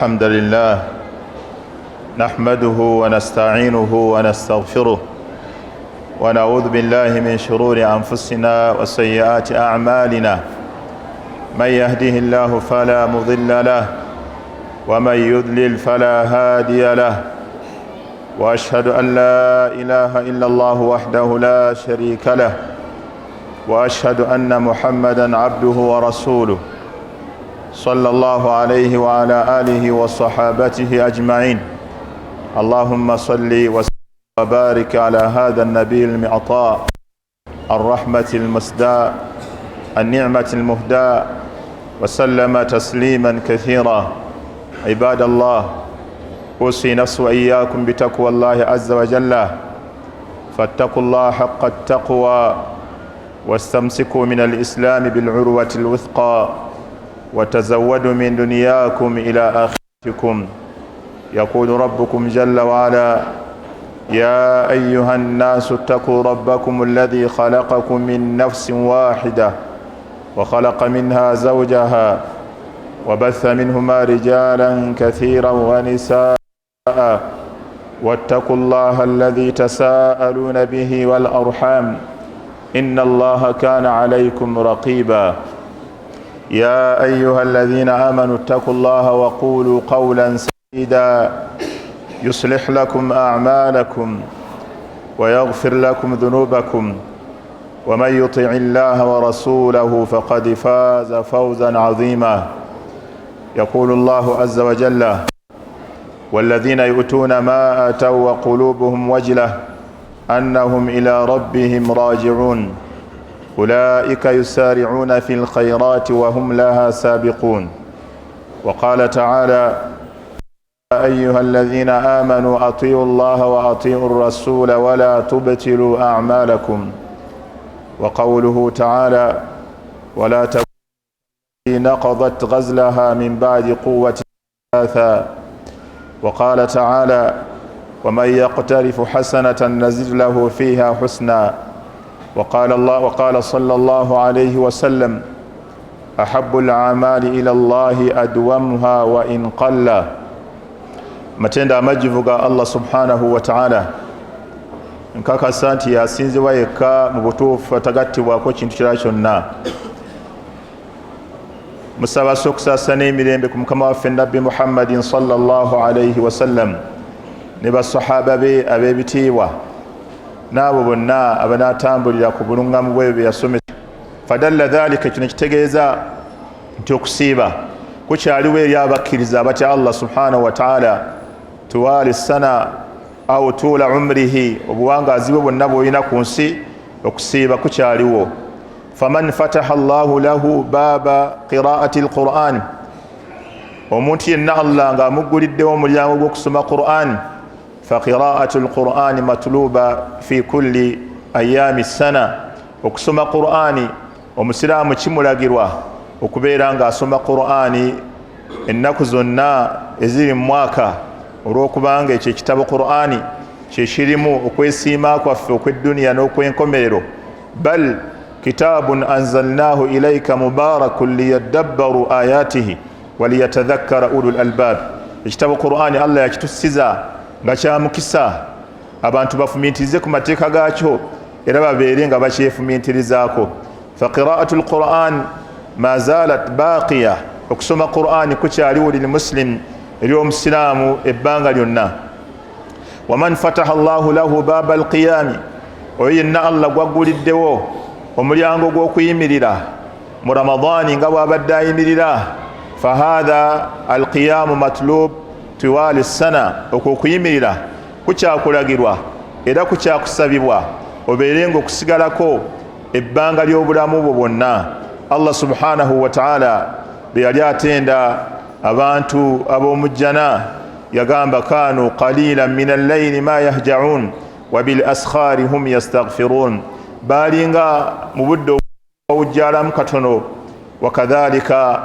الحمد لله نحمده ونستعينه ونستغفره ونعوذ بالله من شرور أنفسنا وسيئات أعمالنا من يهده الله فلا مضل له ومن يضلل فلا هادي له وأشهد أن لا إله إلا الله وحده لا شريك له وأشهد أن محمدا عبده ورسوله صلى الله عليه وعلى آله وصحابته أجمعين. اللهم صل وسلم وبارك على هذا النبي المعطاء الرحمة المسداء النعمة المهداء وسلم تسليما كثيرا. عباد الله، أوصي نفسي وإياكم بتقوى الله عز وجل، فاتقوا الله حق التقوى واستمسكوا من الإسلام بالعروة الوثقى وتزودوا من دنياكم إلى آخرتكم. يقول ربكم جل وعلا: يا أيها الناس اتقوا ربكم الذي خلقكم من نفس واحدة وخلق منها زوجها وبث منهما رجالا كثيرا ونساء واتقوا الله الذي تساءلون به والأرحام إن الله كان عليكم رقيبا. يا أيها الذين آمنوا اتقوا الله وقولوا قولا سديدا يصلح لكم أعمالكم ويغفر لكم ذنوبكم ومن يطع الله ورسوله فقد فاز فوزا عظيما. يقول الله عز وجل: والذين يؤتون ما آتوا وقلوبهم وجلة أنهم إلى ربهم راجعون أولئك يسارعون في الخيرات وهم لها سابقون. وقال تعالى: يا أيها الذين آمنوا أطيعوا الله وأطيعوا الرسول ولا تبطلوا أعمالكم. وقوله تعالى: ولا تكونوا التي نقضت غزلها من بعد قوة أنثاثا. وقال تعالى: ومن يقترف حسنة نزد له فيها حسنا. وقال صلى الله عليه وسلم: أحب الأعمال إلى الله أدومها وإن قل. matenda amajjuvu ga Allah subhanahu wa ta'ala nkakasa nti yasinzibwa yekka mu butuufu atagattibwako kintu kirala kyonna. Musaba okusaasana emirembe ku mukama waffe nabbi Muhammadin sallallahu alayhi wasallam ne basahaba be ab'ebitiibwa n'abo bonna abanaatambulira ku buluŋŋamu bwe bye yasomesa. Fadalla dhalika, kino kitegeeza nti okusiiba kukyaliwo eri abakkiriza abatya Allah subhanahu wa ta'ala tuwali sana au tuula umrihi, obuwangaazi bwe bwonna bw'olina ku nsi, okusiiba kukyaliwo. Faman fataha Allahu lahu baaba qiraati alquran, omuntu yenna Allah nga amugguliddewo omulyango gw'okusoma Qur'an, fa qiraatu alqur'ani matluba fi kulli ayami sana. Okusoma Qur'ani omusiraamu kimulagirwa okubeera nga asoma Qur'ani ennaku zonna eziri mu mwaka, olw'okubanga ekyo ekitabo Qur'ani kye kirimu okwesiima kwaffe okw'edduniya n'okw'enkomerero. Bal kitaabun anzalnaahu ilayka mubaarakun liyaddabbaru ayatihi waliyatadhakkara ulul albaab. Ekitabo Qur'ani Allah yakitusiza nga kya mukisa abantu bafumiitirize ku mateeka gaakyo era babeere nga bakyefumiitirizaako. Fa qiraatu alquran ma zaalat baaqiya, okusoma Qur'ani kukyaliwo lil muslim, eri omusiraamu ebbanga lyonna. Waman fataha Allahu lahu baaba alqiyaami, oyo yenna Allah gwagguliddewo omulyango gw'okuyimirira mu Ramadaani nga bw'abadde ayimirira. Fa haadha alqiyaamu matlub tiwaali sana, okwo okuyimirira kukyakulagirwa era kukyakusabibwa obeere ng'okusigalako ebbanga ly'obulamu bwo bwonna. Allah subhanahu wa ta'ala bwe yali atenda abantu ab'omujjana yagamba: kaanu qalilan min allayli ma yahja'un wa bil askhari hum yastaghfirun. Baalinga mu budde obujjaalamu katono, wakadhalika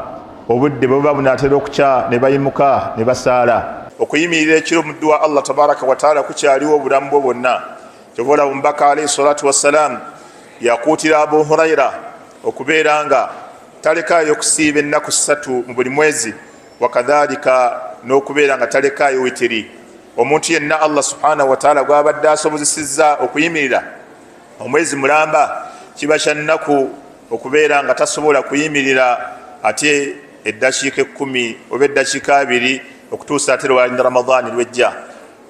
obudde bwe buba bunaatera okukya ne bayimuka ne basaala. Okuyimirira ekiro mu dduwa Allah tabaraka wa ta'ala kukyaliwo obulamu bwo bwonna. Kyova olaba omubaka alayhi salatu wassalamu yakuutira Abu Hurayra okubeera nga talekaayo okusiiba ennaku 3 mu buli mwezi. Wakadhalika n'okubeera nga talekaayo witiri. Omuntu yenna Allah subhanahu wa ta'ala gwabadde asobozesezza okuyimirira omwezi mulamba kiba kyannaku okubeera nga tasobola kuyimirira ate eddakiika 10 oba eddakiika 2 okutuusa ate lwalinda Ramadani lwejja.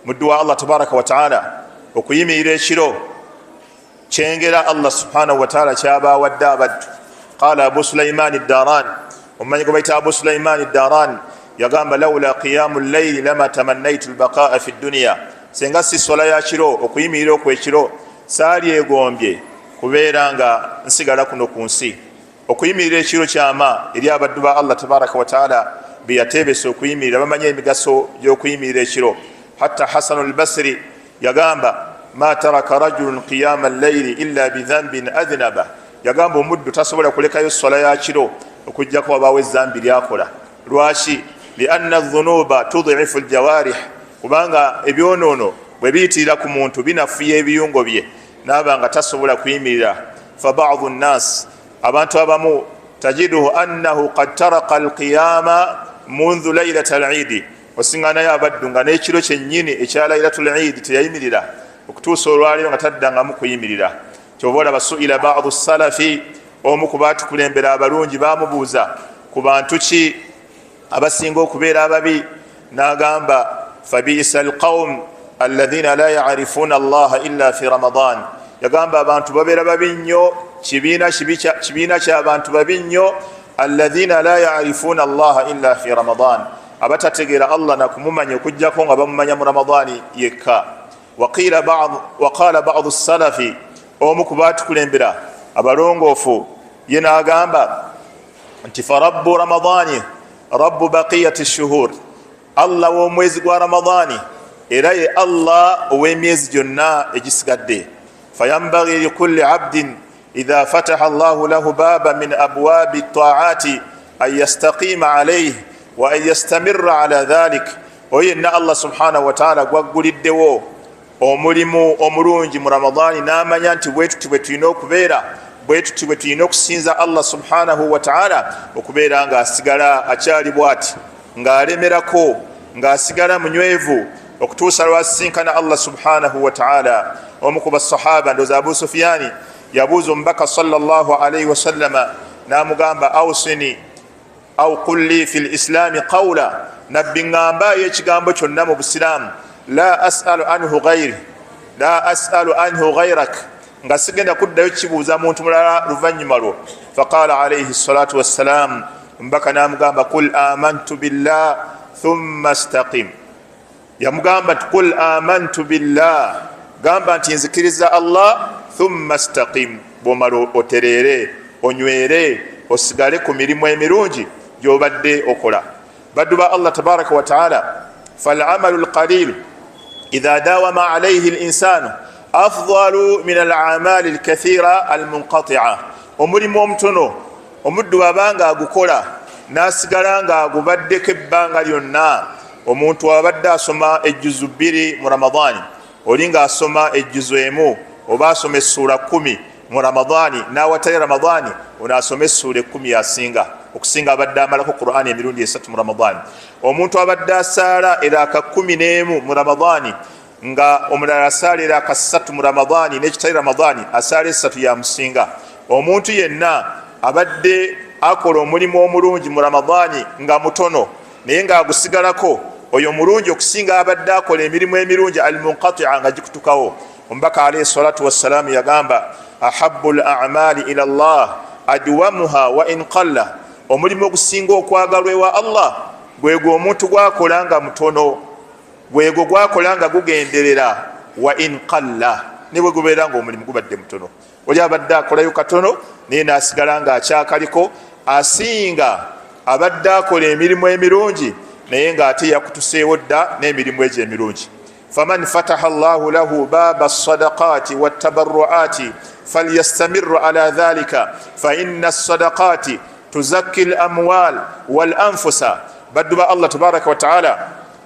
Muddu wa Allah tabaraka wa ta'ala okuyimirira ekiro kyengera Allah subhanahu wa ta'ala kyaba wadde abaddu. Qala Abu Sulaiman ad-Darani, omumanyi gwe bayita Abu Sulaiman ad-Darani yagamba lawla qiyamu llayli lama tamannaitu albaqaa fi dunya, senga si sola ya kiro okuyimirira okwekiro saali egombye kubeera nga nsigala kuno ku nsi. Okuyimirira ekiro kyama eri abaddu ba Allah tabaraka wa ta'ala beyatebesa okuyimirira bamanye emigaso gy'okuyimirira ekiro. Hatta Hasan al-Basri yagamba ma taraka rajulun qiyama al-layli illa bidhanbin adhnaba, yagamba omuddu tasobola kulekayo sola ya kiro okujjako wabaawo ezambi lyakola. Lwaki? lianna dhunuba tud'ifu aljawarih, kubanga ebyonoono bwe biyitirira ku muntu binafuya ebiyungo bye n'abanga tasobola kuyimirira. Fa ba'dhu nnas, abantu abamu tajiduhu annahu qad taraka alqiyama mundhu laylata al-eid, osinganayo abaddu nga n'ekiro kyennyini ekya laylatul eid teyayimirira okutuusa olwaleero nga taddangamu kuyimirira. Kyova olaba su'ila ba'dhu salafi, omu ku baatukulembera abalungi bamubuuza ku bantu ki abasinga okubeera ababi, n'agamba fabiisa alqawm alladhina la ya'rifuna allaha illa fi ramadan, yagamba abantu babeera babi nnyo, kibiina ky'abantu babi nnyo, alladhina la ya'rifuna allaha illa fi ramadan, abatategeera Allah nakumumanya okujjako nga bamumanya mu Ramadani yekka. Waqala ba'dhu salafi, omu ku baatukulembera abalongoofu ye n'agamba nti farabbu ramadani rabbu baqiyati shuhur, Allah w'omwezi gwa Ramadani era ye Allah ow'emyezi gyonna egisigadde. Fayambaghi likulli abdin idha fataha Allahu lahu baba min abwabi at-ta'ati an yastaqima alayhi wa an yastamirra ala dhalik, oyenna Allah subhanahu wa ta'ala gwagguliddewo omulimu omulungi mu Ramadani n'amanya nti bwetuti bwe tulina okubeera, bwetuti bwe tulina okusinza Allah subhanahu wa ta'ala, okubeera ng'asigala akyali bw'ati ng'alemerako, ng'asigala munywevu okutuusa lwasisinkana Allah subhanahu wa ta'ala. Omu ku basahaba ndoza Abu Sufyani yabuuza omubaka sallallahu alayhi wa sallama n'amugamba awsini aw qul li fi lislami qawla, nabbi ŋŋambayo ekigambo kyonna mu busiraamu, la as'alu anhu ghayrak, nga sigenda kuddayo kibuuza muntu mulala luvannyuma lwo. Faqala alayhi salatu wassalam, mbaka n'amugamba qul amantu billah thumma istaqim, yamugamba nti qul amantu billah, gamba nti nzikiriza Allah, thumma istaqim, bw'omala otereere onywere osigale ku mirimu emirungi gy'obadde okola. Baddu ba Allah tabaraka wa ta'ala, fal'amalu alqalil idha dawama alayhi al-insanu afdalu min al-a'mali al-kathira al-munqati'a, omulimu omutono omuddu abanga agukola n'asigala nga agubaddeko ebbanga lyonna. Omuntu abadde asoma ejjuzu 2 mu Ramadani, oli ng'asoma ejjuzu 1 oba asoma essula 10 mu Ramadani, n'awatali Ramadani onaasoma essula 10 yasinga okusinga abadde amalako Qur'ani emirundi 3 mu Ramadani. Omuntu abadde asaala eraaka 11 mu Ramadani, nga omulala asaala eraaka 3 mu Ramadani, n'ekitali Ramadani asaala 3 yamusinga. Omuntu yenna abadde akola omulimu omulungi mu Ramadani nga mutono naye ng'agusigalako, oyo mulungi okusinga abadde akola emirimu emirungi al-munqati'a nga gikutukawo. Omubaka alayhi salatu wassalamu yagamba ahabbu al-a'mali ila Allah adwamuha wa in qalla, omulimu ogusinga okwagalwa ewa Allah gwegwo omuntu gwakola nga mutono, gwegwo gwakola nga gugenderera, wa in qalla, ne bwe gubeera nga omulimu gubadde mutono. Oli abadde akolayo katono naye n'asigala nga akyakaliko, asinga abadde akola emirimu emirungi naye ng'ate yakutuseewo dda n'emirimu egyo emirungi. faman fataha Allahu lahu baba as-sadaqati wat-tabarru'ati falyastamirru ala dhalika fa inna as-sadaqati tuzakki al-amwal wal-anfusa. Baddu ba Allah tabaraka wa ta'ala,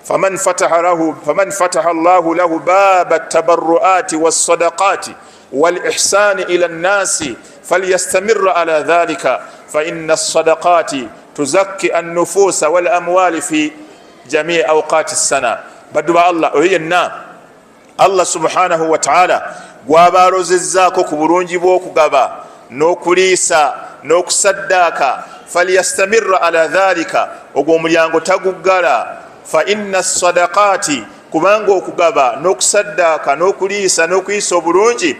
faman fataha Allahu lahu baba at-tabarru'ati was-sadaqati wal-ihsani ila an-nasi falyastamirru ala dhalika fa inna as-sadaqati tuzakki an-nufusa wal-amwali fi jamii awqati sana. Baddu ba Allah oyo yenna Allah subhanahu wa ta'ala gwabalozezzaako ku bulungi bw'okugaba n'okuliisa n'okusaddaaka falyastamirra ala dhalika, ogwo omulyango taguggala. Fa inna sadaqaati, kubanga okugaba n'okusaddaaka n'okuliisa n'okuyisa obulungi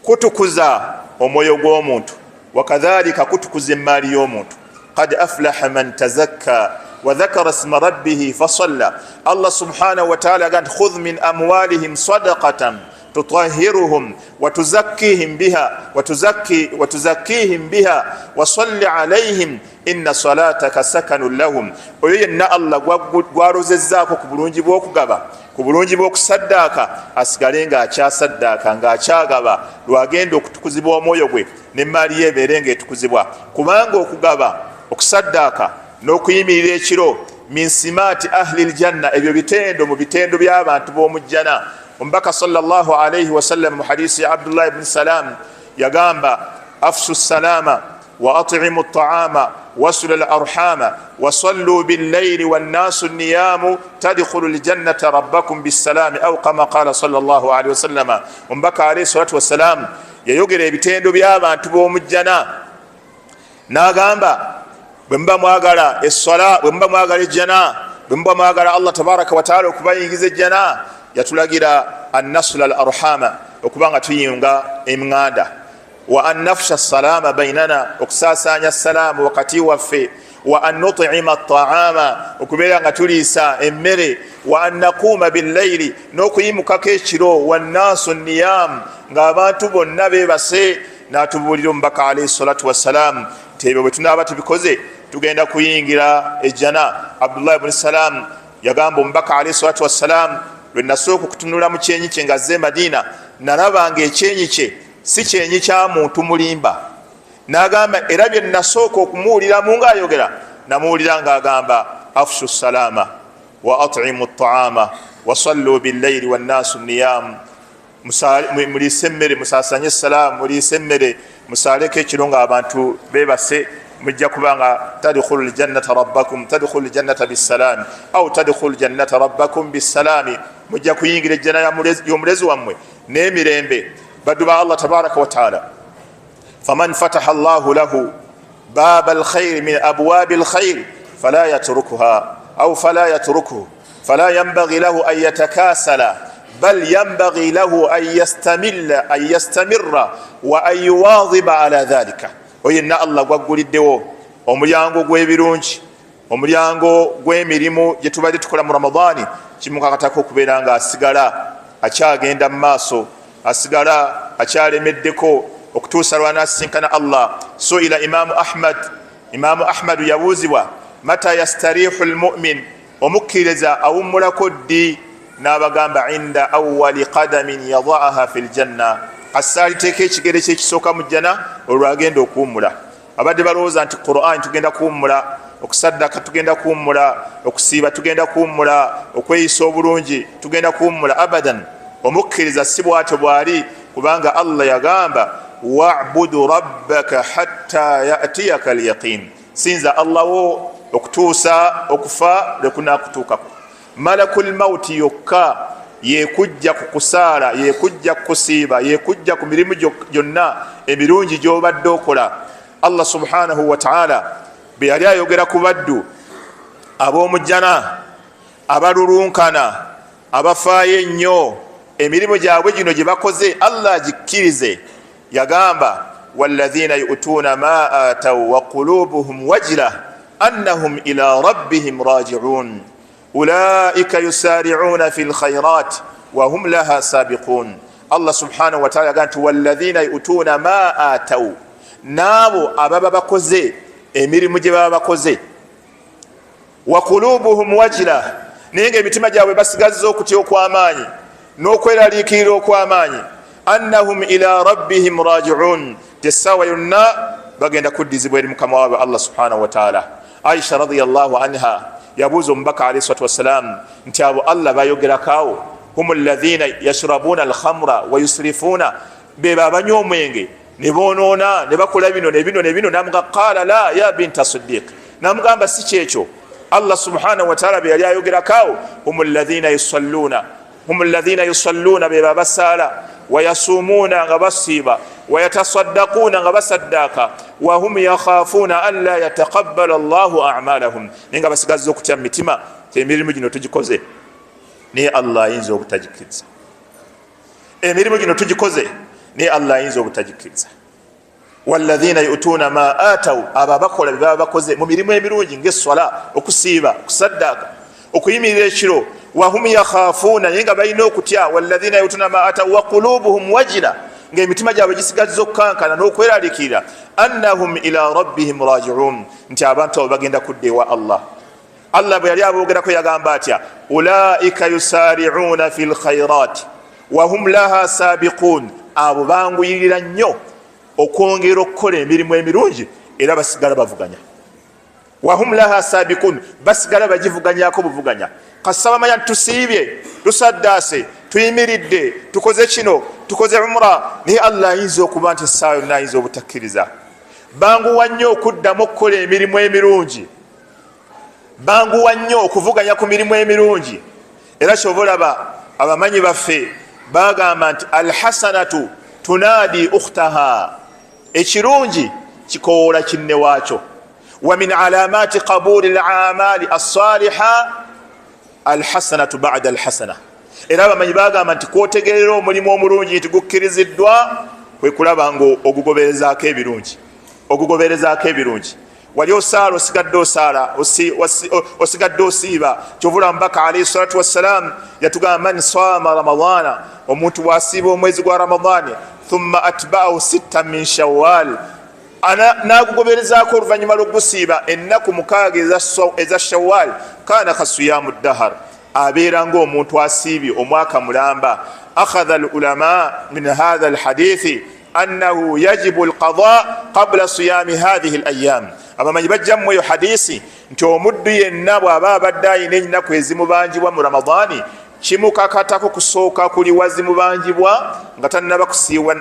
kutukuza omwoyo gw'omuntu, wakadhalika kutukuza emmaali y'omuntu. Qad aflaha man tazakka wa dhakara isma rabbih fasalla. Allah subhanahu wa ta'ala agamba khudh min amwalihim sadaqatan tutahhiruhum wa tuzakkihim biha wa salli alayhim inna salataka sakanun lahum. Oyo yenna Allah gwarozezzaako ku bulungi bw'okugaba, ku bulungi bw'okusaddaaka, asigale ng'akyasaddaaka ng'akyagaba lwagenda okutukuzibwa omwoyo gwe n'emmaali ye ebeere ng'etukuzibwa. Kubanga okugaba, okusaddaaka n'okuyimirira ekiro min simaati ahli ljanna, ebyo bitendo mu bitendo by'abantu b'omujjana. Omubaka sallallahu alayhi wasallam mu hadisi ya Abdullah ibn Salam yagamba afshu salama wa at'imu at-ta'ama waslu al-arhama wa sallu bil-layli wan-nasu niyamu tadkhulu al-jannata rabbakum bis-salami aw kama qala sallallahu alayhi wasallam. Omubaka alayhi salatu wassalam yayogera ebitendo by'abantu b'omujjana n'agamba bwe muba mwagala essala, bwe muba mwagala ejjana, bwe muba mwagala Allah tabaraka wa taala okubayingiza ejjana, yatulagira annasula al arhama, okubanga tuyinga emŋŋanda, wa an nafsha salama bainana, okusasanya salaamu wakati waffe, wa an nut'ima at-ta'ama, okubeera nga tuliisa emmere, wa an naquuma bil-layli, n'okuyimukako ekiro, wannaasu niyam, ng'abantu bonna beebase. N'atubuulira omubaka alayhi salatu wassalam nti ebyo bwe tunaaba tubikoze tugenda kuyingira ejjana. Abdullah ibn Salam yagamba omubaka alayhi salatu wassalam, lwe nasooka okutunula mu kyenyi kye nga azze Madina, nalabanga ekyenyi kye si kyenyi kya muntu mulimba. N'agamba era bye nasooka okumuwuliramu ng'ayogera, namuwulira ng'agamba afshu salama wa at'imu at-ta'ama wa sallu bil-layli wan-nasu niyam, muliise emmere, musasanye salaamu, muliise emmere, musaaleko ekiro ng'abantu beebase, mujja kubanga tadkhulu ljannata rabbakum tadkhulu ljannata bisalaami aw tadkhulu ljannata rabbakum bisalaami, mujja kuyingira ejjana y'omulezi wammwe n'emirembe. Baddu ba Allah tabaraka wa taala, faman fataha Allahu lahu baba alkhayr min abwabi alkhayr fala yatrukuha aw fala yatrukuhu fala yanbaghi lahu an yatakasala bal yanbaghi lahu an yastamirra wa an yuwadhiba ala dhalika. Oyenna Allah gwagguliddewo omulyango gw'ebirungi, omulyango gw'emirimu gye tubadde tukola mu Ramadani, kimukakatako okubeera nga asigala akyagenda mu maaso, asigala akyalemeddeko okutuusa lwanasinkana Allah. Suila Imaamu Ahmad yabuuzibwa mata yastarihu almu'min, omukkiriza awummulako ddi? N'abagamba inda awwali qadamin yadaaha fi ljanna, asaaliteeka ekigere kye ekisooka mu jjana olwagenda okuwummula. Abadde balowooza nti Qur'an tugenda kuwummula, okusaddaka tugenda kuwummula, okusiiba tugenda kuwummula, okweyisa obulungi tugenda kuwummula. Abadan, omukkiriza si bw'atyo bw'ali, kubanga Allah yagamba wa'budu rabbaka hatta ya'tiyaka al-yaqin, sinza Allah wo okutuusa okufa lwekunaakutuukako. Malakul mauti yokka yekujja kukusaala, yekujja kukusiiba, yekujja ku mirimu gyonna emirungi gy'obadde okola. Allah subhanahu wa ta'ala bwe yali ayogera ku baddu ab'omujjana abalulunkana, abafaayo ennyo emirimu gyabwe gino gye bakoze Allah agikkirize, yagamba walladhina yu'tuuna ma ataw wa qulubuhum wajila annahum ila rabbihim raji'un ulaika yusari'una fil khairat wa hum laha sabiqun. Allah subhanahu wa ta'ala yagamba nti walladhina yu'tuuna ma ataw, naabo ababa bakoze emirimu gye baba bakoze, wa qulubuhum wajila, naye ng'emitima gyabwe basigazza okutya okw'amaanyi n'okweraliikirira okw'amaanyi, annahum ila rabbihim raji'un, tessaawa yonna bagenda kuddizibwa eri mukama waabwe Allah subhanahu wa ta'ala. Aisha radiyallahu anha yabuuza omubaka alayhi salatu wassalam nti abo Allah bayogerakaawo, humu alladhina yashrabuuna alkhamra wa yusrifuuna, beba abanywa omwenge ne boonoona ne bakola bino ne bino ne bino. Namuga qaala la ya binta Siddiq, namugamba si kyekyo, Allah subhanahu wa ta'ala beyali ayogerako humul ladhina yusalluna beba basala wayasumuna nga basiba wayatasaddaquna nga basaddaka wahum yakhafuna an la yataqabbala Allahu a'malahum ninga basigaza okutya mitima emirimu gino tugikoze ni Allah ayinza obutagikiriza emirimu gino tugikoze ni Allah ayinza obutagikiriza walladhina yu'tuna ma ataw ababakola baba bakoze mu mirimu emirungi ng'eswala okusiiba okusaddaka okuyimirira ekiro wahum yakhafuna ninga balina okutya walladhina yu'tuna ma ataw wa qulubuhum wajila ng'emitima gyabwe gisigaza okukankana n'okweraliikirira annahum ila rabbihim raji'un nti abantu abo bagenda kudda ewa Allah bwe yali aboogerako yagamba atya ulaika yusari'una fil khairat wahum laha sabiqun abo banguyirira nnyo okwongera okukola emirimu emirungi era basigala bavuganya wahum laha sabiqun basigala bagivuganyako buvuganya kasaba manya tusiibye tusaddase tuyimiridde tukoze kino tukoze umra ni Allah ayinza okuba nti essaawa yonna ayinza obutakkiriza banguwa nnyo okuddamu okukola emirimu emirungi banguwa nnyo okuvuganya ku mirimu emirungi era kyoba olaba abamanyi baffe bagamba nti alhasanatu tunadi ukhtaha ekirungi kikowoola kinne waakyo wa min alamati qabuli al-amali as-saliha alhasanatu ba'da alhasana era abamanyi bagamba nti kwotegerera omulimu omulungi nti gukkiriziddwa kwe kulaba ngo ogugoberezaako ebirungi wali osaala osigadde osiiba kyovula mubaka alayhi salatu wassalam yatugamba man sama ramadana omuntu wasiiba omwezi gwa ramadani thumma atba'ahu 6 min shawwal nagugoberezaako oluvannyuma lw'ogusiiba ennaku 6 eza shawwal kana khasiyamu ddahar abeera ng'omuntu asiibye omwaka mulamba akhadha al-ulama min hadha al-hadithi annahu yajibu al-qada qabla siyami hadhihi al-ayyam abamanyi bajjamu eyo hadisi nti omuddu yenna bw'aba abadde ayina ennaku ezimubanjibwa mu ramadani kimukakatako kusooka kuliwa zimubanjibwa nga tannaba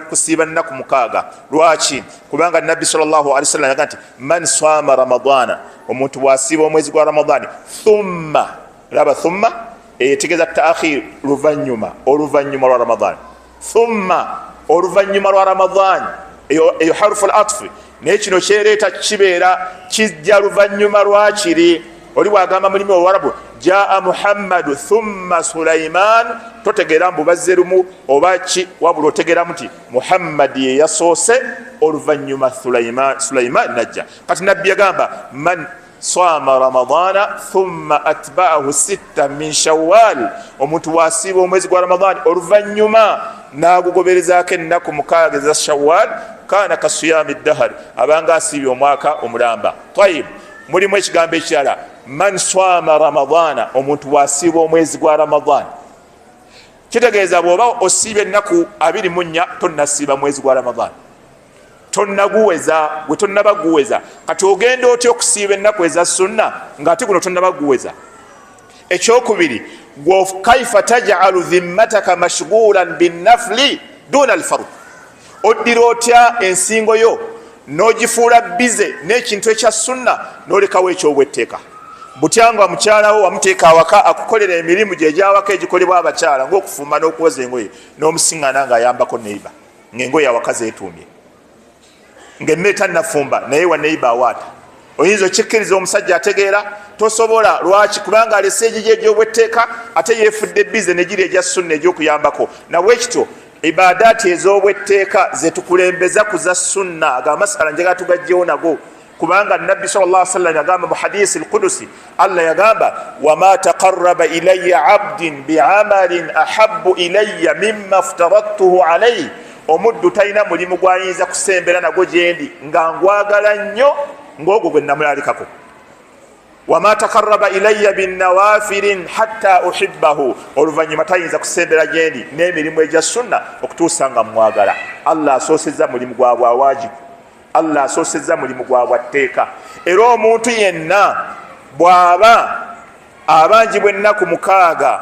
kusiiba nnaku 6 lwaki kubanga nabbi sallallahu alaihi wasallam yaga nti man sama ramadana omuntu bw'asiiba omwezi gwa ramadani thumma laba thumma eyetegeza ta'khir oluvannyuma lwa ramadani thumma oluvannyuma lwa ramadani eyo harfu al-atf naye kino kyereeta kibeera kijja luvannyuma lwakiri oli bwagamba mulimu olwarabu jaa muhammadu thumma sulaiman totegeera mbu bazze lumu oba ki wabula otegeeramu nti muhammadi ye yasoose oluvannyuma sulaiman najja kati nabbi yagamba man sama ramadana thumma atba'ahu 6 min shawwal omuntu wasiiba omwezi gwa ramadani oluvannyuma nagugoberezaako ennaku 6 eza shawwal kana kasiyami ddahar abanga asiibye omwaka omulamba tayib mulimu ekigambo ekirala man swama ramadana omuntu wasiiba omwezi gwa ramadani kitegeeza bw'oba osiibye ennaku 24 tonnasiiba mwezi gwa ramadani tonnaguweza gwe tonnabaguweza kati ogenda otya okusiiba ennaku eza sunna ng'ate guno tonnabaguweza ekyokubiri gwe kaifa taj'alu dhimmataka mashghulan binnafli duna alfard oddira otya ensingo yo n'ogifuula bize n'ekintu ekya sunna n'olekawo ekyobwetteeka butyanga mukyalawo wamuteeka awaka akukolera emirimu gye egyawaka egikolebwa abakyala ng'okufumba n'okuwoza engoye n'omusiŋŋana ng'ayambako neiba ng'engoye awaka zeetuumye ng'emmere tannafumba naye wa neiba awaata oyinza okikkiriza omusajja ategeera tosobola lwaki kubanga alese egigye egy'obwetteeka ate yeefudde bize negiri egya sunna egy'okuyambako nawe ekityo ibadaati ez'obwetteeka zetukulembeza ku za sunna agamasala njagala tugajjewo nago kubanga nabbi sallallahu alaihi wasallam yagamba mu hadisi al-qudusi Allah yagamba wama taqarraba ilayya abdin bi'amalin ahabbu ilayya mimma aftaradtuhu alayhi omuddu talina mulimu gwayinza kusembera nago gyendi nga ngwagala nnyo ng'ogwo gwe namulalikako wama taqarraba ilayya binnawafilin hatta uhibbahu oluvannyuma tayinza kusembera gyendi n'emirimu egya sunna okutuusa nga mwagala Allah asoosezza mulimu gwa bwawajibu Allah asoosezza mulimu gwa bwatteeka era omuntu yenna bw'aba abanjibwa ennaku 6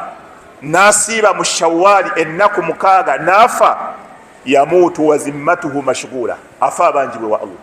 n'asiiba mu shawwali ennaku 6 n'afa yamuutu wa zimmatuhu mashghula afa abanjibwe wa Allah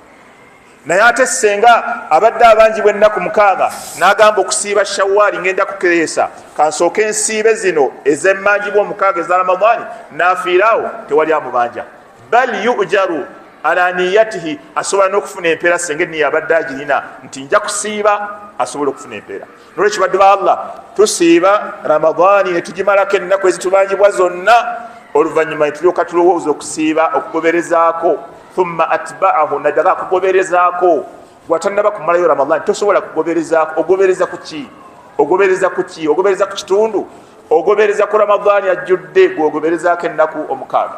naye ate senga abadde abanjibwa ennaku 6 n'agamba okusiiba shawaali ngenda kukereesa kansooke ensiibe zino ez'emmanjibwa 6 eza Ramadani n'afiiraawo tewali amubanja bal yujaru ala niyatihi asobola n'okufuna empeera senga enniya abadde agirina nti nja kusiiba asobola okufuna empeera. Nolwekyo baddu ba Allah tusiiba Ramadani ne tugimalako ennaku ezitubanjibwa zonna oluvannyuma ne tulyoka tulowooza okusiiba okugoberezaako thumma atba'ahu nadala kugoberezaako gwatannaba kumalayo Ramadani tosobola kugoberezaako. Ogobereza ku ki? Ogobereza ku ki? Ogobereza ku kitundu? Ogobereza ku Ramadani ajjudde gwogoberezaako ennaku 6.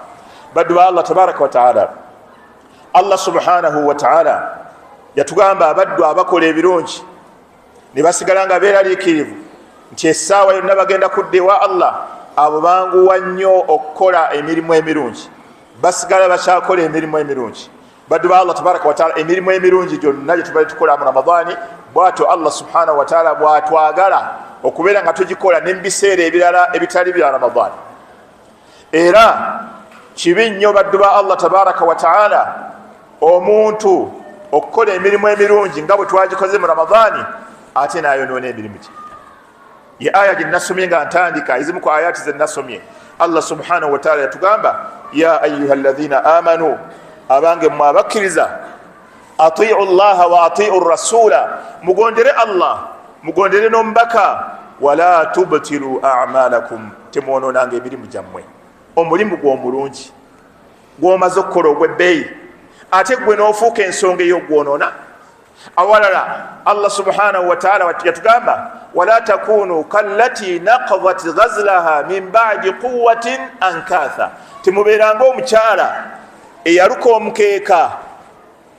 Baddu ba Allah tabaraka wa ta'ala, Allah subhanahu wa ta'ala yatugamba abaddu abakola ebirungi ne basigala nga beeraliikirivu nti essaawa yonna bagenda kudda ewa Allah, abo banguwa nnyo okukola emirimu emirungi, basigala bakyakola emirimu emirungi. Baddu ba Allah tabaraka wa ta'ala, emirimu emirungi gyonna gye tubadde tukola mu Ramadani bw'atyo Allah subhanahu wa ta'ala bw'atwagala okubeera nga tugikola ne mu biseera ebirala ebitali bya Ramadani. Era kibi nnyo baddu ba Allah tabaraka wa ta'ala omuntu okukola emirimu emirungi nga bwe twagikoze mu Ramadani ate n'ayonoona emirimu gye. Ye aya gye nasomye nga ntandika, ezimu ku ayati ze nasomye, Allah subhanahu wa ta'ala yatugamba ya ayuha alladhina amanu, abange mmwe abakkiriza, atiu llaha wa atiu rasula, mugondere Allah mugondere n'omubaka, wala tubtilu a'malakum, temwonoonanga emirimu gyammwe. Omulimu gw'omulungi gw'omaze okukola ogw'ebbeeyi ate gwe n'ofuuka ensonga ey'ogwonoona. Awalala Allah subhanahu wa ta'ala yatugamba wala takunu kallati naqadat ghazlaha min ba'di quwwatin ankatha, temubeeranga omukyala eyaluka omukeeka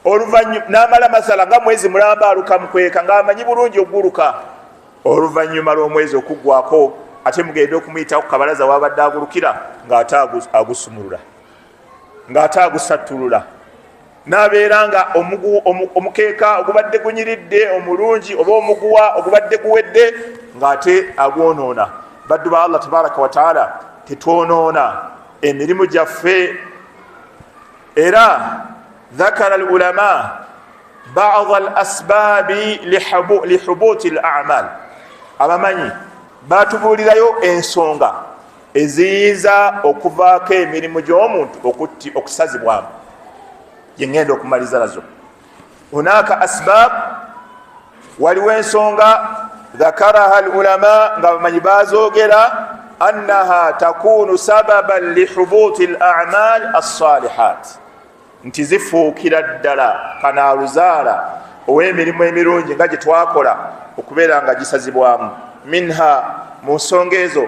oluvannyuma n'amala masala nga mwezi mulamba aluka mukweka ng'amanyi bulungi oguluka, oluvannyuma lw'omwezi okuggwako ate mugende okumuyitaku kabalaza wabadde agulukira ng'ate agusumulula ng'ate agusattulula, n'abeera nga omukeeka ogubadde gunyiridde omulungi oba omuguwa ogubadde guwedde ng'ate agwonoona. Baddu ba Allah tabaraka wa ta'ala, tetwonoona emirimu gyaffe. Era dhakara al-ulama ba'd al-asbabi lihubuti al-a'mal, abamanyi batubuulirayo ensonga eziyinza okuvaako emirimu gy'omuntu okusazibwamu. Yengenda okumaliza nazo. Hunaka asbab, waliwo ensonga dhakaraha al-ulama nga bamanyi bazoogera annaha takunu sababan lihubuti al-a'mal as-salihat, nti zifuukira ddala kanaaluzaala ow'emirimu emirungi nga gye twakola okubeera nga gisazibwamu. Minha, mu nsonga ezo,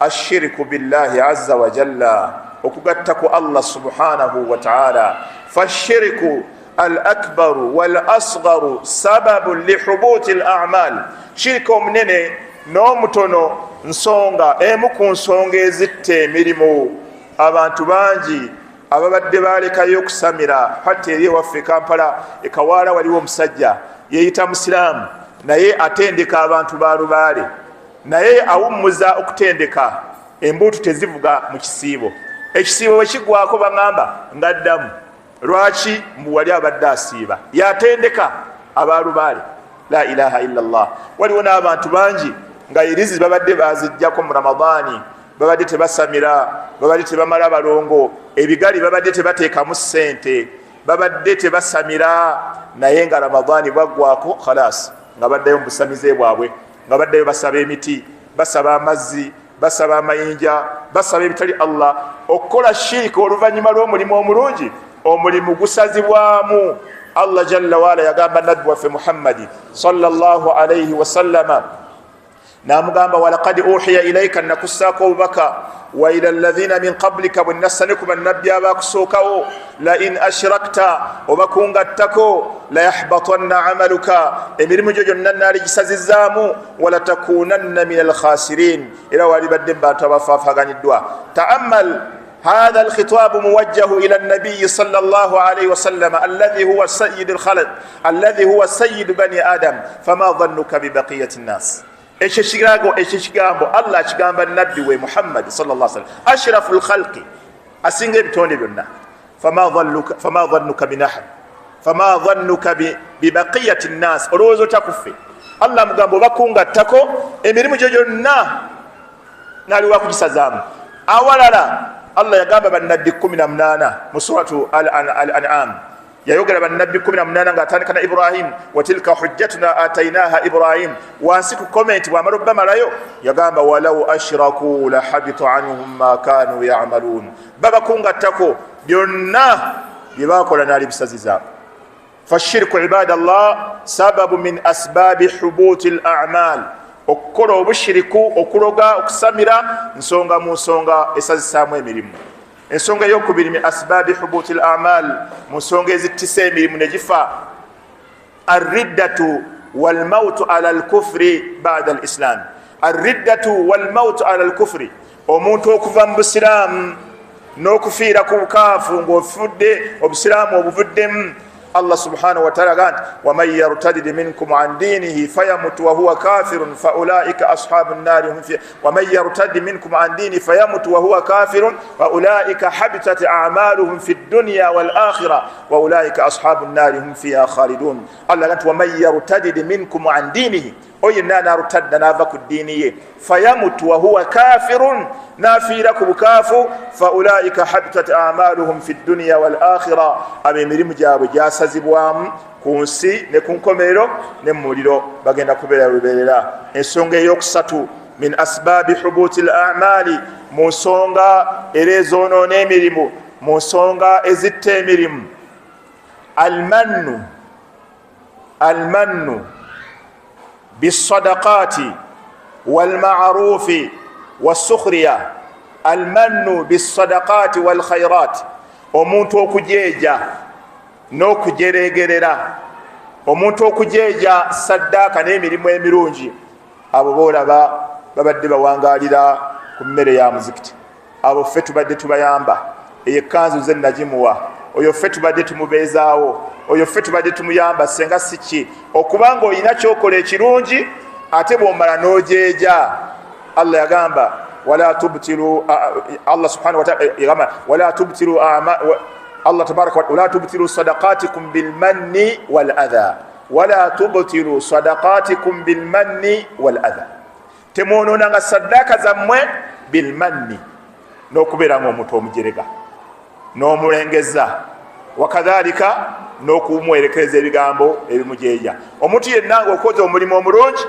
ashiriku billahi azza wa jalla, okugatta ku Allah subhanahu wa ta'ala. Fashiriku al-akbaru wal-asgharu sababun lihubuti al-a'mal, shirika omunene n'omutono nsonga emu ku nsonga ezitta emirimu. Abantu bangi ababadde balekayo okusamira, hatta eri ewaffe Kampala ekawaala waliwo omusajja yeeyita musiraamu naye atendeka abantu ba lubaale, naye awummuza okutendeka embuutu tezivuga mu kisiibo. Ekisiibo bwe kiggwako baŋŋamba ng'addamu. Lwaki? Mbu wali abadde asiiba yatendeka abalubaale. La ilaha illallah. Waliwo n'abantu bangi nga irizi babadde bazijjako mu Ramadani, babadde tebasamira, babadde tebamala balongo, ebigali babadde tebateekamu ssente, babadde tebasamira, naye nga Ramadani bwaggwako khalas nga baddayo mu busamize bwabwe, nga baddayo basaba emiti, basaba amazzi, basaba amayinja, basaba ebitali Allah. Okukola shirika oluvannyuma lw'omulimu omulungi, omulimu gusazibwamu. Allah jalla waala yagamba nabbi waffe Muhammadi sallallahu alayhi wa sallama, namugamba walaqad uhiya ilayka, nakussaako obubaka, wa ila alladhina min qablika, bwe nasanekuba nabbi abakusookawo, la in ashrakta, oba kungattako, la yahbatanna amaluka, emirimu gyo gyonna naali gisazizaamu, wala takunanna min alkhasirin, era walibadde bantu abafaafaganiddwa. Ta'ammal هذا الخطاب موجه إلى النبي صلى الله عليه وسلم الذي هو سيد الخلق، الذي هو سيد بني آدم، فما ظنك ببقية الناس؟ ekigambo Allah kigamba nabbi we Muhammad sallallahu alaihi wasallam, ashraful khalqi, asinga ebitonde byonna. Fama dhannuka binahar, fama dhannuka bibaqiyati nnas, olowooza otakuffe. Allah mugamba obakungattako emirimu gyo gyonna naliwa kugisazaamu. Awalala Allah yagamba bannabbi 18 mu suratu al-an'am, yayogera bannabbi 18 ng'atandika na Ibrahim, wa tilka hujjatuna atainaha Ibrahim. Wansi ku comment bw'amala obbamalayo yagamba walau ashraku la habita anhum ma kanu ya'malun, babakungattako byonna bye bakola naali bisaziza. Fashirku ibadallah sababu min asbabi hubuti al-a'mal, okukola obushiriku, okuloga, okusamira nsonga mu nsonga esazisaamu emirimu. Ensonga ey'okubiri min asbabi hubuti al-a'mal, mu nsonga ezittisa emirimu ne gifa, arriddatu walmautu ala al-kufri ba'da al-islam. Arriddatu walmautu ala al-kufri, omuntu okuva mu busiraamu n'okufiira ku bukaafu ng'ofudde obusiraamu obuvuddemu. Allah subhanahu wa ta'ala gant waman yartadid minkum an dinihi fayamut wa huwa kafirun faulaika ashabun nar hum fiha waman yartadid minkum an dinihi fayamut wa huwa kafirun faulaika habitat a'maluhum fid dunya wal akhirah wa ulaika ashabun nar hum fiha khalidun. Allah gant waman yartadid minkum an dinihi, oyina narutadda nava ku ddiini ye, fayamut wa huwa kafirun, nafiira ku bukaafu, faulaika habitat a'maluhum fi dunya wal akhirah, ab'emirimu gyabwe gyasazibwamu ku nsi ne ku nkomerero ne mu muliro bagenda kubeera lubeerera. Ensonga eyokusatu min asbaabi hubuti al-a'maali, mu nsonga era ezoonoona emirimu, mu nsonga ezitta emirimu, almannu بالصدقات والمعروف والسخرية. المن بالصدقات والخيرات, omuntu okujeja n'okujeregerera, omuntu okujeja saddaaka n'emirimu emirungi. Abo boolaba babadde bawangalira ku mmere ya muzikiti, abo ffe tubadde tubayamba, ekanzu ze nagimuwa, oyo ffe tubadde tumubeezaawo, oyo ffe tubadde tumuyamba senga siki, okubanga olina kyokola ekirungi ate bw'omala n'ojeeja. Allah yagamba wala tubtilu, Allah subhanahu wa ta'ala yagamba wala tubtilu Allah tabaraka wa wala tubtilu sadaqatikum bil manni wal adha, wala tubtilu sadaqatikum bil manni wal adha, temwononanga saddaaka zammwe bil manni, n'okubeera ng'omuntu omujerega n'omulengeza, wakadhalika n'okumwerekereza ebigambo ebimujeeja. Omuntu yenna ng'okoze omulimu omulungi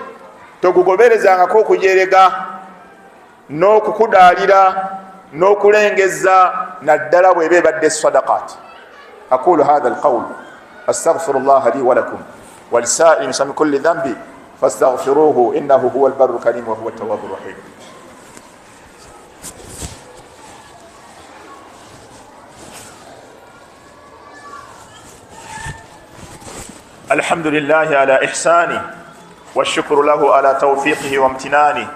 togugoberezangako okujerega n'okukudaalira n'okulengeza, naddala bw'eba ebadde sadaqat. aqulu hadha alqawl astaghfirullaha li wa lakum wa lisaa'iri min kulli dhanbi fastaghfiruhu innahu huwa albarru karim wa huwa at-tawwabur rahim. الحمد لله على إحسانه والشكر له على توفيقه وامتنانه.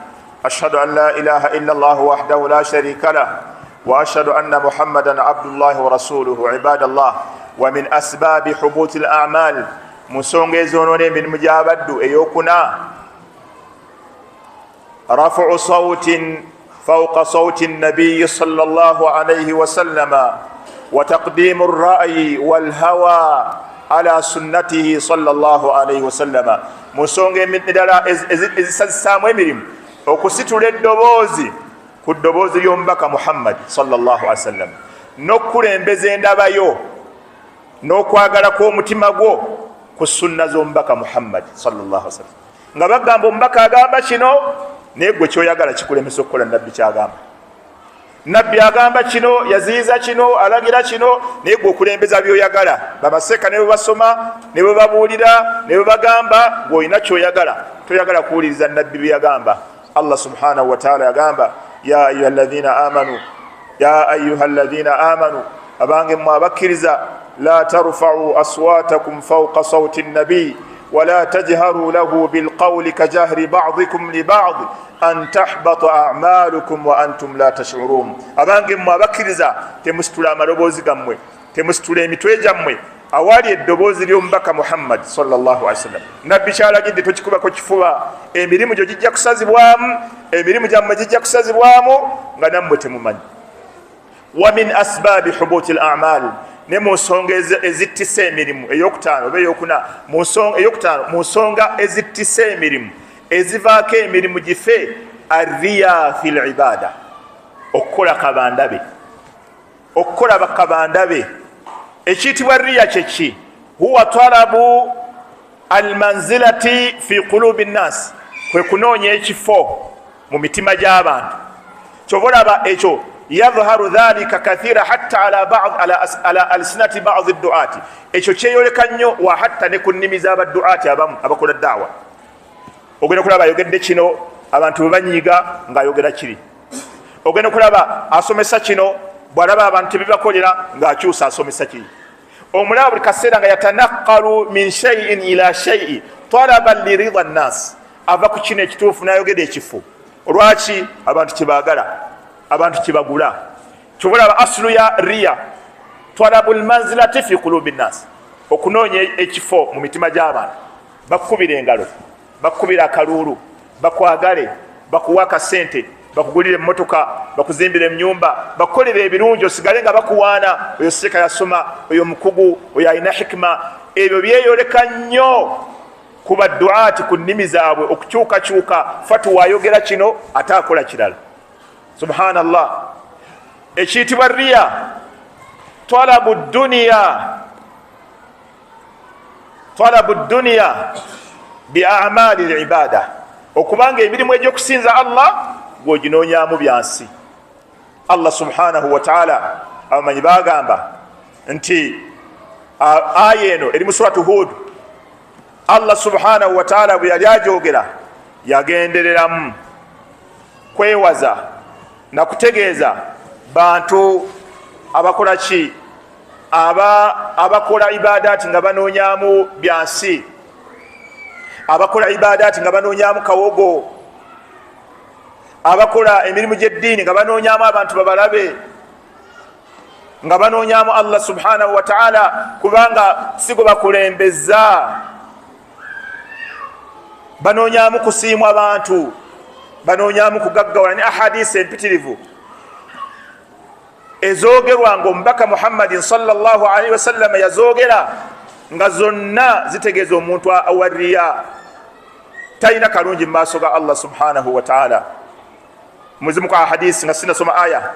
أشهد أن لا إله إلا الله وحده لا شريك له وأشهد أن محمدا عبد الله ورسوله. عباد الله، ومن أسباب حبوط الأعمال مسونغ زونوني من مجابد أيوكنا رفع صوت فوق صوت النبي صلى الله عليه وسلم وتقديم الرأي والهوى على سنته صلى الله عليه وسلم. musonga emirala ezisazisaamu emirimu okusitula eddoboozi ku ddoboozi ly'omubaka Muhammad sallallahu alaihi wasallam, n'okukulembeza endabayo n'okwagala kw'omutima gwo ku sunna z'omubaka Muhammad sallallahu alaihi wasallam, nga bagamba omubaka agamba kino naye gwe kyoyagala kikulemesa okukola nabbi kyagamba. Nabbi agamba kino, yaziyiza kino, alagira kino, naye gwe okulembeza byoyagala. Babaseka ne basoma ne babuulira ne bagamba ng'olina kyoyagala, toyagala kuwuliriza nabbi byagamba. Allah subhanahu wa ta'ala yagamba ya ayyuhalladhina amanu, abange mmwe abakkiriza, la tarfa'u aswatakum fawqa sawti an-nabi ولا تجهروا له بالقول كجهر بعضكم لبعض أن تحبط أعمالكم وأنتم لا تشعرون. abange mmwe abakkiriza temusitula amaloboozi gammwe, temusitula emitwe gyammwe awali eddoboozi ly'omubaka Muhammad sallallahu alaihi wasallam. Nabbi kyalagidde tokikubako kifuba, emirimu gyo gijja kusazibwamu, emirimu gyammwe gijja kusazibwamu nga nammwe temumanyi. wa min asbaabi hubuuti al-a'maal, ne mu nsonga ezittisa emirimu eyokutaano oba eyokuna eyokutaano mu nsonga ezittisa emirimu ezivaako emirimu gife arriya fi libada okukola kabandabe okukola bakabandabe ekiyitibwa riya kyeki huwa talabu almanzilati fi qulubi nnas kwe kunoonya ekifo mu mitima gy'abantu kyova olaba ekyo yadhharu dhalika kathira hatta ala alsinati badi duati ekyo kyeyoleka nnyo wa hatta ne ku nnimi z'abaduati abamu abakola daawa ogenda kulaba ayogedde kino abantu bwe banyiiga ng'ayogera kiri ogenda kulaba asomesa kino bw'alaba abantu tebibakolera ng'akyusa asomesa kiri omulaba buli kaseera nga yatanaqalu min shaiin ila shaii talaban lirida nnas ava ku kino ekituufu n'ayogera ekifu olwaki abantu kibaagala abantu kibagula kyobulaba asulu ya riya talabu lmanzilati fi qulubi nnas okunoonya ekifo mu mitima gy'abantu bakukubira engalo bakukubira akaluulu bakwagale bakuwa akasente bakugulira emmotoka bakuzimbira emnyumba bakukolera ebirungi osigale nga bakuwaana oyo seka yasoma oyo mukugu oyo alina hikima ebyo byeyoleka nnyo ku baduati ku nnimi zaabwe okukyukakyuka fatu waayogera kino ate akola kirala subhanallah ekiyitibwa riya talabu duniya bi amali libada okubanga emirimu egy'okusinza allah gwoginoonyamu byansi allah subhanahu wataala abamanyi bagamba nti aya eno eri mu suratu hud allah subhanahu wataala bwe yali ajogera yagendereramu kwewaza nakutegeeza bantu abakola ki abakola ibadaati nga banoonyamu byansi abakola ibadaati nga banoonyamu kawogo abakola emirimu gy'eddiini nga banoonyamu abantu babalabe nga banoonyamu allah subhanahu wataala kubanga sigo bakulembeza banoonyamu kusiimwa abantu banoonyamu kugaggawala ne ahadisi empitirivu ezoogerwa nga omubaka muhammadin sallallahu alaihi wasallam yazoogera nga zonna zitegeeza omuntu awariya talina kalungi mu maaso ga allah subhanahu wataala muzimu kwa hadisi nga sinasoma aya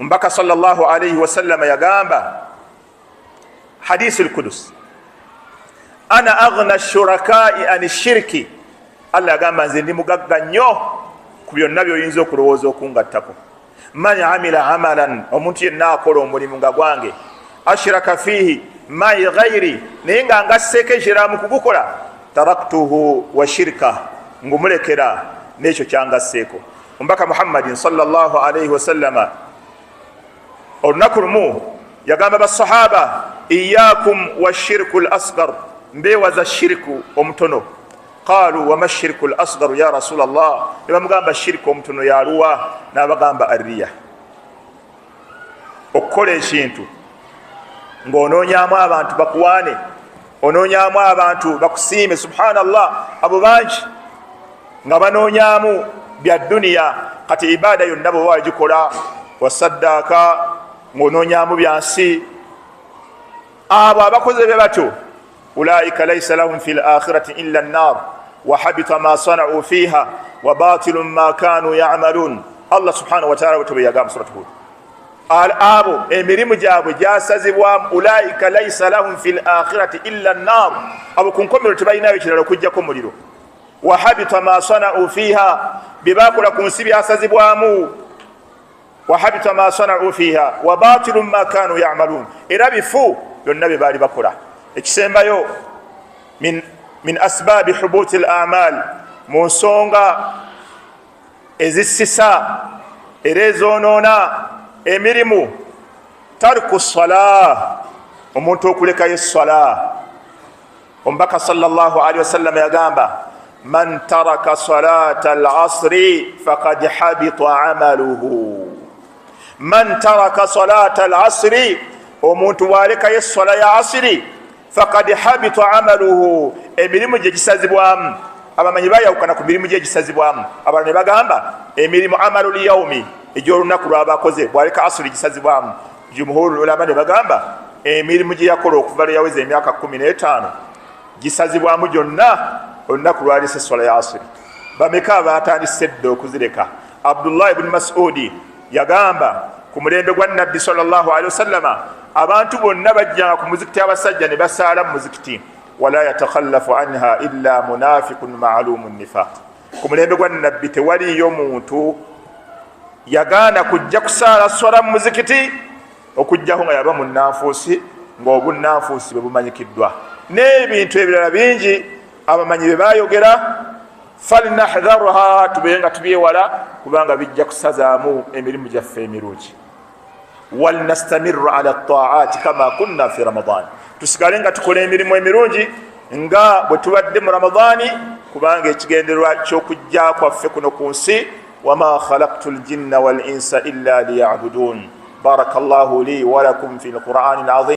omubaka sallallahu alaihi wasallam yagamba hadisi lkudus ana aghna shurakai ani shirki allah yagamba nze ndi mugagga nnyo ku byonna byoyinza okulowooza okungattako man amila amalan omuntu yenna akola omulimu nga gwange ashraka fihi mai ghairi naye nga ngasseeko ekiramu kugukola taraktuhu wa shirka ngumulekera n'ekyo kyangasseeko omubaka muhammadin sallallahu alaihi wasallama olunaku lumu yagamba basahaba iyakum wa shirku l asgar mbewaza shirku omutono qalu wama shirku l asgaru ya rasul allah ne bamugamba shirku omutono yaluwa n'abagamba arriya okukola ekintu ng'onoonyamu abantu bakuwaane onoonyamu abantu bakusiime subhanallah abo bangi nga banoonyamu bya duniya kati ibada yonna bwe wagikola wasaddaaka ng'onoonyamu byansi abo abakoze be batyo ulaika laisa lahum fi lakhirati illa nnar wahabita ma sanau fiha wabatilu ma kanu yamalun allah subhanahu wataala bwe yagamba surat hud abo emirimu gyabwe gyasazibwamu ulaika laisa lahum fi lakhirati illa nnar abo ku nkomero tebalinayo kirala okujjako muliro wahabita ma sanau fiha byebakola ku nsi byasazibwamu wahabita ma sanau fiha wabatilu ma kanu yamalun era bifu byonna bye baali bakola ekisembayo min asbaabi hubuti al-amal mu nsonga ezisisa era ezoonoona emirimu tarku salah omuntu okulekayo essala omubaka sallallahu alaihi wasallam yagamba man taraka salata al-asri faqad habita amaluhu man taraka salata al-asri omuntu walekayo essala ya asiri faqad habita amaluhu emirimu gye gisazibwamu abamanyi bayawukana ku mirimu gye gisazibwamu abalala ne bagamba emirimu amalu lyaumi egy'olunaku lwabakoze bwaleka asiri gisazibwamu jumhuru ulama ne bagamba emirimu gye yakola okuva lwe yaweza emyaka 15 gisazibwamu gyonna olunaku lwalisa eswala ya asiri. Bameka abatandise dda okuzireka? Abdullah ibn Mas'udi yagamba ku mulembe gwa Nabbi sallallahu alaihi wasallama abantu bonna bajjanga ku muzikiti abasajja ne basaala mu muzikiti, wala yatakhallafu anha illa munafiqun ma'lumun nifaq. Ku mulembe gwa Nabbi tewaliyo muntu yagaana kujja kusaala swala mu muzikiti okujjaho nga yaba munnanfuusi, ng'obunnanfuusi bwe bumanyikiddwa n'ebintu ebirala bingi abamanyi bye baayogera. Falnahdharuha, tubeere nga tubyewala kubanga bijja kusazaamu emirimu gyaffe emirungi. Walnastamiru ala taati kama kunna fi Ramadan, tusigale nga tukola emirimu emirungi nga bwe tubadde mu Ramadani, kubanga ekigendererwa ky'okujja kwaffe kuno ku nsi, wama khalaqtu ljinna wal insa illa liya'budun. Barakallahu li wa lakum fi lqur'ani alazim.